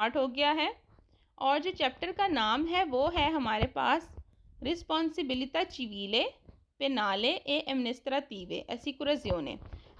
Start हो गया है और जो चैप्टर का नाम है वो है हमारे पास रिस्पॉन्सिबिलिता चिवीले पेनाले ए एमनिस्ट्राटिवे एसिकुराजियोने।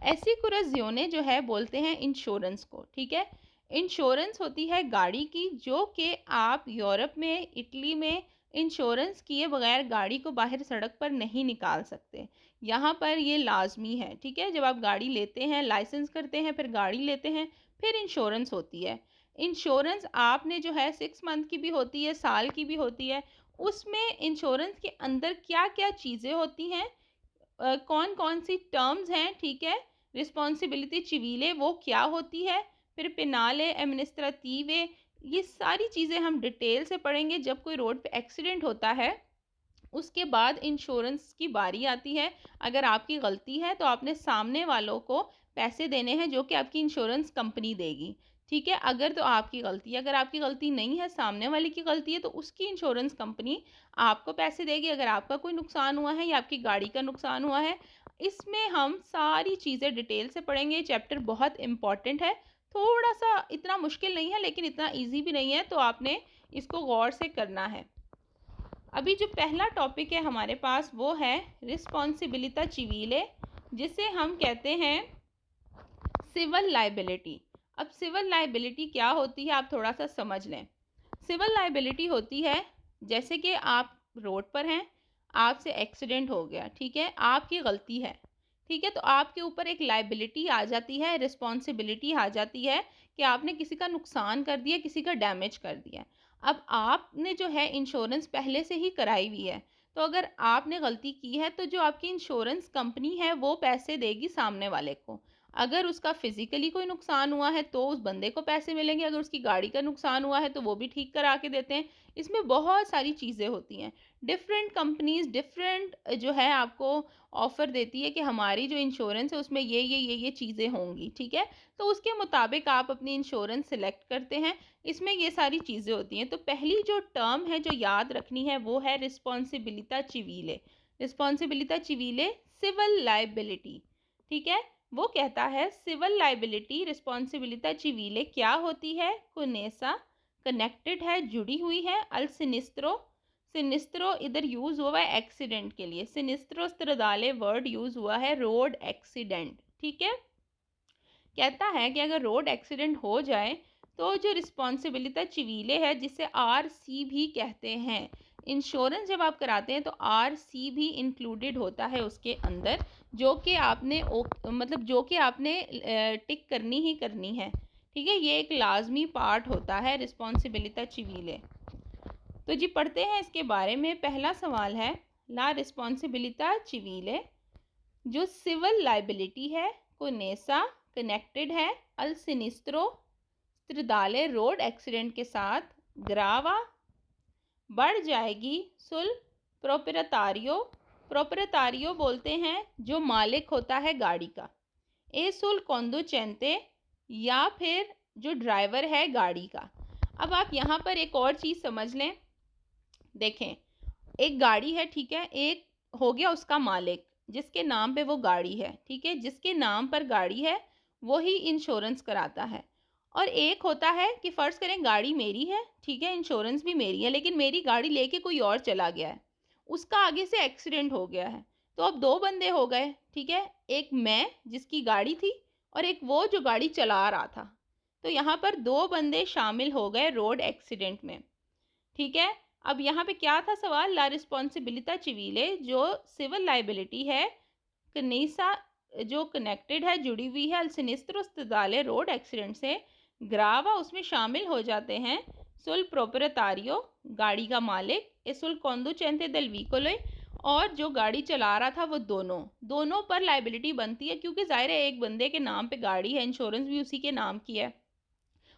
एसिकुराजियोने जो है बोलते हैं इंश्योरेंस को, ठीक है। इंश्योरेंस होती है गाड़ी की, जो कि आप यूरोप में, इटली में इंश्योरेंस किए बगैर गाड़ी को बाहर सड़क पर नहीं निकाल सकते। यहाँ पर ये लाजमी है, ठीक है। जब आप गाड़ी लेते हैं, लाइसेंस करते हैं, फिर गाड़ी लेते हैं, फिर इंश्योरेंस होती है। इंश्योरेंस आपने जो है 6 मंथ की भी होती है, साल की भी होती है। उसमें इंश्योरेंस के अंदर क्या क्या चीज़ें होती हैं, कौन कौन सी टर्म्स हैं, ठीक है। रिस्पॉन्सिबिलिटी चिवीले वो क्या होती है, फिर पेनाले एमनिस्ट्राटिवे, ये सारी चीज़ें हम डिटेल से पढ़ेंगे। जब कोई रोड पे एक्सीडेंट होता है उसके बाद इंश्योरेंस की बारी आती है। अगर आपकी गलती है तो आपने सामने वालों को पैसे देने हैं जो कि आपकी इंश्योरेंस कंपनी देगी, ठीक है। अगर तो आपकी गलती है, अगर आपकी गलती नहीं है, सामने वाले की गलती है, तो उसकी इंश्योरेंस कंपनी आपको पैसे देगी अगर आपका कोई नुकसान हुआ है या आपकी गाड़ी का नुकसान हुआ है। इसमें हम सारी चीज़ें डिटेल से पढ़ेंगे। ये चैप्टर बहुत इंपॉर्टेंट है, थोड़ा सा इतना मुश्किल नहीं है लेकिन इतना ईजी भी नहीं है, तो आपने इसको गौर से करना है। अभी जो पहला टॉपिक है हमारे पास वो है रिस्पॉन्सिबिलिता चिवीले, जिसे हम कहते हैं सिविल लाइबिलिटी। अब सिविल लाइबिलिटी क्या होती है आप थोड़ा सा समझ लें। सिविल लाइबिलिटी होती है, जैसे कि आप रोड पर हैं, आपसे एक्सीडेंट हो गया, ठीक है, आपकी गलती है, ठीक है, तो आपके ऊपर एक लाइबिलिटी आ जाती है, रिस्पॉन्सिबिलिटी आ जाती है कि आपने किसी का नुकसान कर दिया, किसी का डैमेज कर दिया। अब आपने जो है इंश्योरेंस पहले से ही कराई हुई है, तो अगर आपने गलती की है तो जो आपकी इंश्योरेंस कंपनी है वो पैसे देगी सामने वाले को। अगर उसका फिजिकली कोई नुकसान हुआ है तो उस बंदे को पैसे मिलेंगे, अगर उसकी गाड़ी का नुकसान हुआ है तो वो भी ठीक करा के देते हैं। इसमें बहुत सारी चीज़ें होती हैं। डिफरेंट कंपनीज डिफरेंट जो है आपको ऑफ़र देती है कि हमारी जो इंश्योरेंस है उसमें ये चीज़ें होंगी, ठीक है। तो उसके मुताबिक आप अपनी इंश्योरेंस सिलेक्ट करते हैं। इसमें ये सारी चीज़ें होती हैं। तो पहली जो टर्म है जो याद रखनी है वो है रिस्पॉन्सिबिलिता चिवीले। रिस्पॉन्सिबिलिता चिवीले सिविल लाइबिलिटी, ठीक है। वो कहता है सिविल लाइबिलिटी रिस्पॉन्सिबिलिता चिवीले क्या होती है, कुनेसा कनेक्टेड है, जुड़ी हुई है, अल सिनिस्त्रो, सिनिस्त्रो इधर यूज हुआ है एक्सीडेंट के लिए, सिनिस्त्रो स्त्रदाले वर्ड यूज हुआ है रोड एक्सीडेंट, ठीक है। कहता है कि अगर रोड एक्सीडेंट हो जाए तो जो रिस्पॉन्सिबिलिटी चिवीले है, जिसे आरसी भी कहते हैं, इंश्योरेंस जब आप कराते हैं तो आरसी भी इंक्लूडेड होता है उसके अंदर, जो कि आपने मतलब जो कि आपने टिक करनी ही करनी है, ठीक है। ये एक लाजमी पार्ट होता है रिस्पॉन्सिबिलिटी चिवीले। तो जी पढ़ते हैं इसके बारे में। पहला सवाल है, ला रिस्पॉन्सिबिलिटी चिवीले जो सिविल लाइबिलिटी है, कोनेसा कनेक्टेड है, अल सिनिस्त्रो स्त्रिदाले रोड एक्सीडेंट के साथ, ग्रावा बढ़ जाएगी, सुल प्रोप्रियतारियो, प्रोप्रियतारियो बोलते हैं जो मालिक होता है गाड़ी का, ए सुल कॉन्डुचेंते या फिर जो ड्राइवर है गाड़ी का। अब आप यहाँ पर एक और चीज़ समझ लें। देखें, एक गाड़ी है, ठीक है, एक हो गया उसका मालिक जिसके नाम पे वो गाड़ी है, ठीक है, जिसके नाम पर गाड़ी है वो ही इंश्योरेंस कराता है। और एक होता है कि फ़र्ज़ करें गाड़ी मेरी है, ठीक है, इंश्योरेंस भी मेरी है, लेकिन मेरी गाड़ी लेके कोई और चला गया है, उसका आगे से एक्सीडेंट हो गया है, तो अब दो बंदे हो गए, ठीक है, एक मैं जिसकी गाड़ी थी और एक वो जो गाड़ी चला रहा था। तो यहाँ पर दो बंदे शामिल हो गए रोड एक्सीडेंट में, ठीक है। अब यहाँ पे क्या था सवाल, ला रिस्पॉन्सिबिलिटा चिवीले जो सिविल लाइबिलिटी है, कनीसा जो कनेक्टेड है, जुड़ी हुई है, अल सिनिस्त्रो स्टदाले रोड एक्सीडेंट से, ग्रावा उसमें शामिल हो जाते हैं, सुल प्रोप्रियतारियो गाड़ी का मालिक, ए सुल कॉन्डुचेंते देल व्हीकल और जो गाड़ी चला रहा था वो दोनों दोनों पर लाइबिलिटी बनती है, क्योंकि ज़ाहिर है एक बंदे के नाम पे गाड़ी है, इंश्योरेंस भी उसी के नाम की है,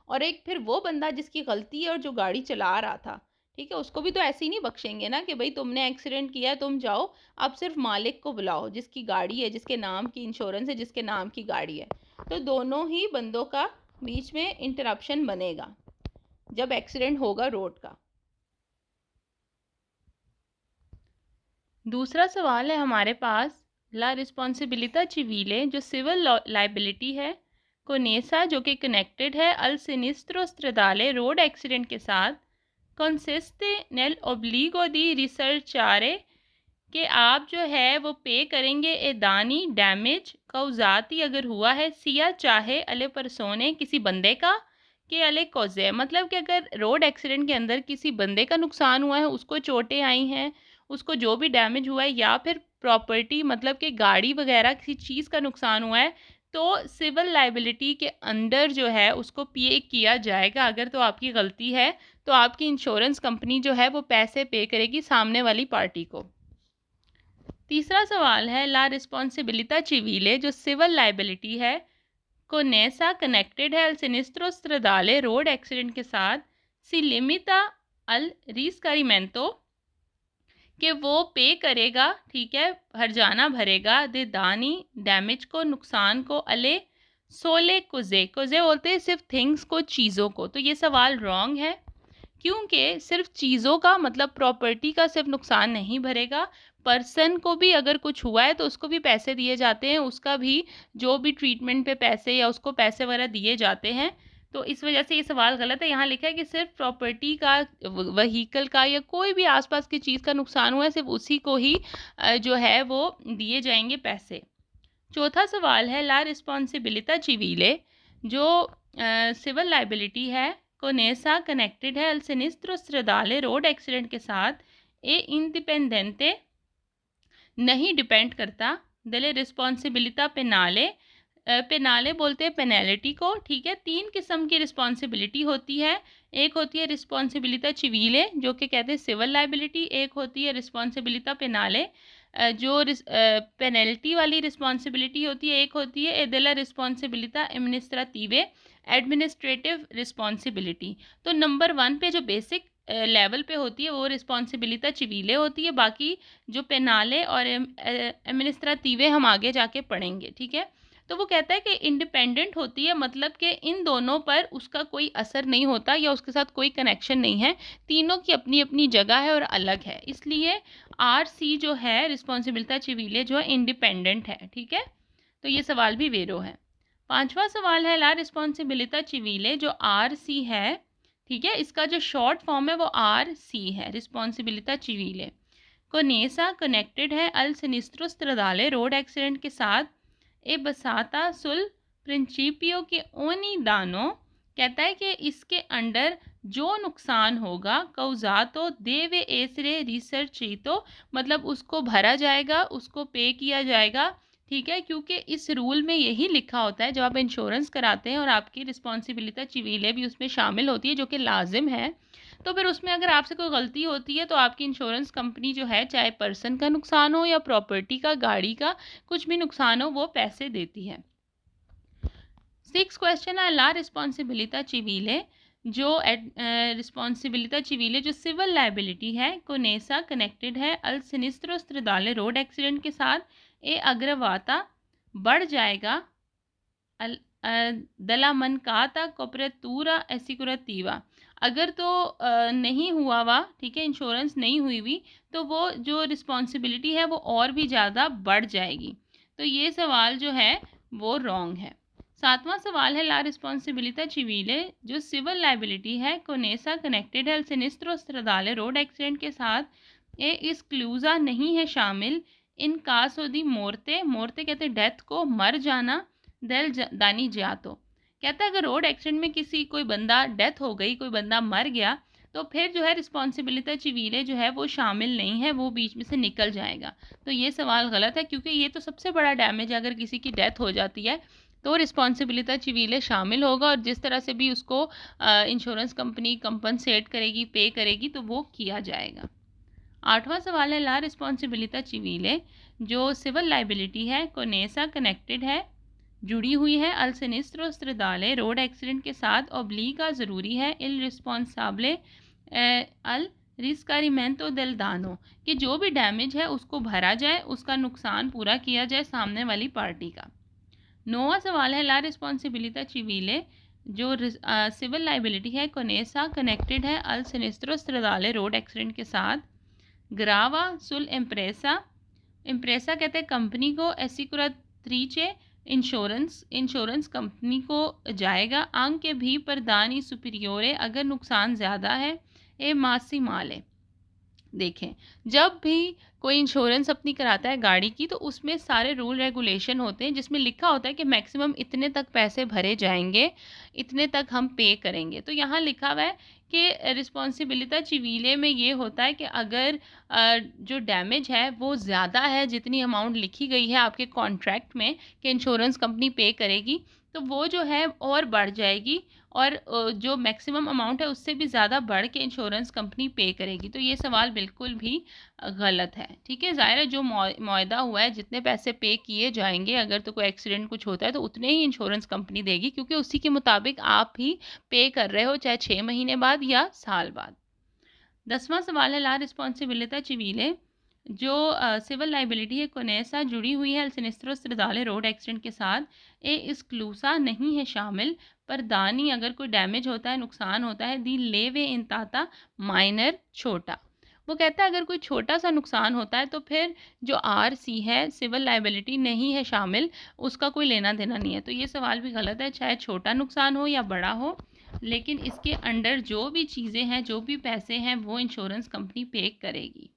और एक फिर वो बंदा जिसकी गलती है और जो गाड़ी चला रहा था, ठीक है, उसको भी तो ऐसे ही नहीं बख्शेंगे ना कि भाई तुमने एक्सीडेंट किया है तुम जाओ, अब सिर्फ मालिक को बुलाओ जिसकी गाड़ी है, जिसके नाम की इंश्योरेंस है, जिसके नाम की गाड़ी है। तो दोनों ही बंदों का बीच में इंटरप्शन बनेगा जब एक्सीडेंट होगा रोड का। दूसरा सवाल है हमारे पास, ला रिस्पॉन्सिबिलिटा चिवीले जो सिविल लाइबिलिटी है, कोनेसा जो कि कनेक्टेड है अल सिनिस्ट्रो स्ट्रेदाले रोड एक्सीडेंट के साथ, कंसिस्टे नेल ओब्लिगो दी रिसर्चारे कि आप जो है वो पे करेंगे ए दानी डैमेज कौजाती अगर हुआ है सिया चाहे अले परसोने किसी बंदे का कि अले कोजे, मतलब कि अगर रोड एक्सीडेंट के अंदर किसी बंदे का नुकसान हुआ है, उसको चोटें आई हैं, उसको जो भी डैमेज हुआ है, या फिर प्रॉपर्टी मतलब कि गाड़ी वगैरह किसी चीज़ का नुकसान हुआ है, तो सिविल लाइबिलिटी के अंडर जो है उसको पे किया जाएगा। अगर तो आपकी गलती है तो आपकी इंश्योरेंस कंपनी जो है वो पैसे पे करेगी सामने वाली पार्टी को। तीसरा सवाल है ला रिस्पॉन्सिबिलिटा चिवीले जो सिविल लाइबिलिटी है कोनेसा कनेक्टेड है अल सिनिस्ट्रो स्ट्रेदाले रोड एक्सीडेंट के साथ, सी लिमिटा अल रिस्कारिमेंतो कि वो पे करेगा, ठीक है, हर्जाना भरेगा दे दानी डैमेज को, नुकसान को, अले सोले कुजे, कुजे बोलते हैं सिर्फ थिंग्स को, चीज़ों को। तो ये सवाल रॉन्ग है क्योंकि सिर्फ चीज़ों का मतलब प्रॉपर्टी का सिर्फ नुकसान नहीं भरेगा, पर्सन को भी अगर कुछ हुआ है तो उसको भी पैसे दिए जाते हैं, उसका भी जो भी ट्रीटमेंट पे पैसे या उसको पैसे वगैरह दिए जाते हैं। तो इस वजह से ये सवाल गलत है। यहाँ लिखा है कि सिर्फ प्रॉपर्टी का, व्हीकल का या कोई भी आसपास की चीज़ का नुकसान हुआ है सिर्फ उसी को ही जो है वो दिए जाएंगे पैसे। चौथा सवाल है ला रिस्पॉन्सिबिलिटा चिवीले जो सिविल लाइबिलिटी है कोनेसा कनेक्टेड है अल सिनिस्ट्रो स्ट्रेदाले रोड एक्सीडेंट के साथ, ए इंडिपेंडेंटे नहीं डिपेंड करता दले रिस्पॉन्सिबिलिटा पेनाले, पेनाले बोलते हैं पेनल्टी को, ठीक है। तीन किस्म की रिस्पॉन्सिबिलिटी होती है, एक होती है रिस्पॉन्सिबिलिटा चिवीले जो कि कहते हैं सिविल लाइबिलिटी, एक होती है रिस्पॉन्सिबिलिटा पेनाले जो पेनल्टी वाली रिस्पॉन्सिबिलिटी होती है, एक होती है एदेला रिस्पॉन्सिबिलिटा एडमिनिस्ट्रेटिवे एडमिनिस्ट्रेटिव रिस्पॉन्सिबिलिटी। तो नंबर 1 पे जो बेसिक लेवल पे होती है वो रिस्पॉन्सिबिलिटा चिवीले होती है, बाकी जो पेनाले और एडमिनिस्ट्रेटिवे हम आगे जाके पढ़ेंगे, ठीक है। तो वो कहता है कि इंडिपेंडेंट होती है, मतलब कि इन दोनों पर उसका कोई असर नहीं होता या उसके साथ कोई कनेक्शन नहीं है, तीनों की अपनी अपनी जगह है और अलग है, इसलिए RC जो है रिस्पॉन्सिबिलिटा चिवीले जो है इंडिपेंडेंट है, ठीक है। तो ये सवाल भी वेरो है। पांचवा सवाल है ला रिस्पॉन्सिबिलिटा चिवीले जो RC है, ठीक है, इसका जो शॉर्ट फॉर्म है वो RC है, रिस्पॉन्सिबिलिटा चिवीले कोनेसा कनेक्टेड है अल सिनिस्ट्रो स्ट्रेदाले रोड एक्सीडेंट के साथ, ए बसाता सुल प्रिंसिपियो के ओनी दानो, कहता है कि इसके अंडर जो नुकसान होगा कौजातो देवे एसरे रिसर्चितो, मतलब उसको भरा जाएगा, उसको पे किया जाएगा, ठीक है, क्योंकि इस रूल में यही लिखा होता है जब आप इंश्योरेंस कराते हैं और आपकी रिस्पॉन्सिबिलिटी चिवीले भी उसमें शामिल होती है जो कि लाजिम है। तो फिर उसमें अगर आपसे कोई गलती होती है तो आपकी इंश्योरेंस कंपनी जो है, चाहे पर्सन का नुकसान हो या प्रॉपर्टी का, गाड़ी का, कुछ भी नुकसान हो, वो पैसे देती है। 6 क्वेश्चन है ला रिस्पॉन्सिबिलिटा चिवीले जो रिस्पॉन्सिबिलिटा चिवीले जो सिविल लाइबिलिटी है कोनेसा कनेक्टेड है अल सिनिस्ट्रो स्ट्रेदाले रोड एक्सीडेंट के साथ, ए अग्रवाता बढ़ जाएगा दला मनकाता कोपरेतूरा एसिकुरेटिवा, अगर तो नहीं हुआ हुआ, ठीक है, इंश्योरेंस नहीं हुई हुई, तो वो जो रिस्पॉन्सिबिलिटी है वो और भी ज़्यादा बढ़ जाएगी। तो ये सवाल जो है वो रॉन्ग है। 7वां सवाल है ला रिस्पॉन्सिबिलिटा चिवीले जो सिविल लाइबिलिटी है कोनेसा कनेक्टेड है सिनिस्ट्रो स्ट्रेदाले रोड एक्सीडेंट के साथ, ए एक्सक्लूजा नहीं है शामिल इन कासो दी मोरते, मोरते कहते हैं डेथ को, मर जाना, दिल दानी जातो, कहता है अगर रोड एक्सीडेंट में किसी कोई बंदा डेथ हो गई, कोई बंदा मर गया, तो फिर जो है रिस्पॉन्सिबिलिटी चिवीले जो है वो शामिल नहीं है, वो बीच में से निकल जाएगा। तो ये सवाल गलत है क्योंकि ये तो सबसे बड़ा डैमेज है, अगर किसी की डेथ हो जाती है तो रिस्पॉन्सिबिलिटी चिवीले शामिल होगा और जिस तरह से भी उसको इंश्योरेंस कंपनी कंपनसेट करेगी, पे करेगी, तो वो किया जाएगा। 8वां सवाल है ला रिस्पॉन्सिबिलिटी चिवीले जो सिविल लाइबिलिटी है कोनेसा कनेक्टेड है, जुड़ी हुई है अल सिनिस्ट्रो स्ट्रेदाले रोड एक्सीडेंट के साथ, ओब्लिगा ज़रूरी है इल रिस्पॉन्साबले अल रिस्कारिमेंतो देल दानो, कि जो भी डैमेज है उसको भरा जाए, उसका नुकसान पूरा किया जाए सामने वाली पार्टी का। 9वां सवाल है ला रिस्पॉन्सिबिलिटी चिवीले जो सिविल लाइबिलिटी है कोनेसा कनेक्टेड है अल सिनिस्ट्रो स्ट्रेदाले रोड एक्सीडेंट के साथ, ग्रावा सुल इम्प्रेसा, इम्प्रेसा कहते हैं कंपनी को, एसिकुरात्रीचे इंश्योरेंस कंपनी को जाएगा। आंके भी परदानी सुपीरियोरे, अगर नुकसान ज़्यादा है ए मासी माले। देखें, जब भी कोई इंश्योरेंस अपनी कराता है गाड़ी की, तो उसमें सारे रूल रेगुलेशन होते हैं जिसमें लिखा होता है कि मैक्सिमम इतने तक पैसे भरे जाएंगे, इतने तक हम पे करेंगे। तो यहाँ लिखा हुआ है कि रिस्पॉन्सिबिलिटा चिवीले में ये होता है कि अगर जो डैमेज है वो ज़्यादा है जितनी अमाउंट लिखी गई है आपके कॉन्ट्रैक्ट में कि इंश्योरेंस कंपनी पे करेगी, तो वो जो है और बढ़ जाएगी और जो मैक्सिमम अमाउंट है उससे भी ज़्यादा बढ़ के इंश्योरेंस कंपनी पे करेगी। तो ये सवाल बिल्कुल भी गलत है। ठीक है, ज़ाहिर है जो मुआहदा हुआ है, जितने पैसे पे किए जाएंगे, अगर तो कोई एक्सीडेंट कुछ होता है तो उतने ही इंश्योरेंस कंपनी देगी, क्योंकि उसी के मुताबिक आप ही पे कर रहे हो, चाहे 6 महीने बाद या साल बाद। 10वां सवाल है ला रिस्पॉन्सिबिलिटा चिवीले, जो सिविल लाइबिलिटी है कोनेसा जुड़ी हुई है सिनिस्ट्रो स्ट्रेदाले रोड एक्सीडेंट के साथ, ए एक्सक्लूसा नहीं है शामिल, पर दानी अगर कोई डैमेज होता है, नुकसान होता है, दी लेवे इंताता माइनर छोटा। वो कहता है अगर कोई छोटा सा नुकसान होता है तो फिर जो आरसी है, सिविल लाइबिलिटी नहीं है शामिल, उसका कोई लेना देना नहीं है। तो ये सवाल भी गलत है, चाहे छोटा नुकसान हो या बड़ा हो, लेकिन इसके अंडर जो भी चीज़ें हैं, जो भी पैसे हैं, वो इंश्योरेंस कंपनी पे करेगी।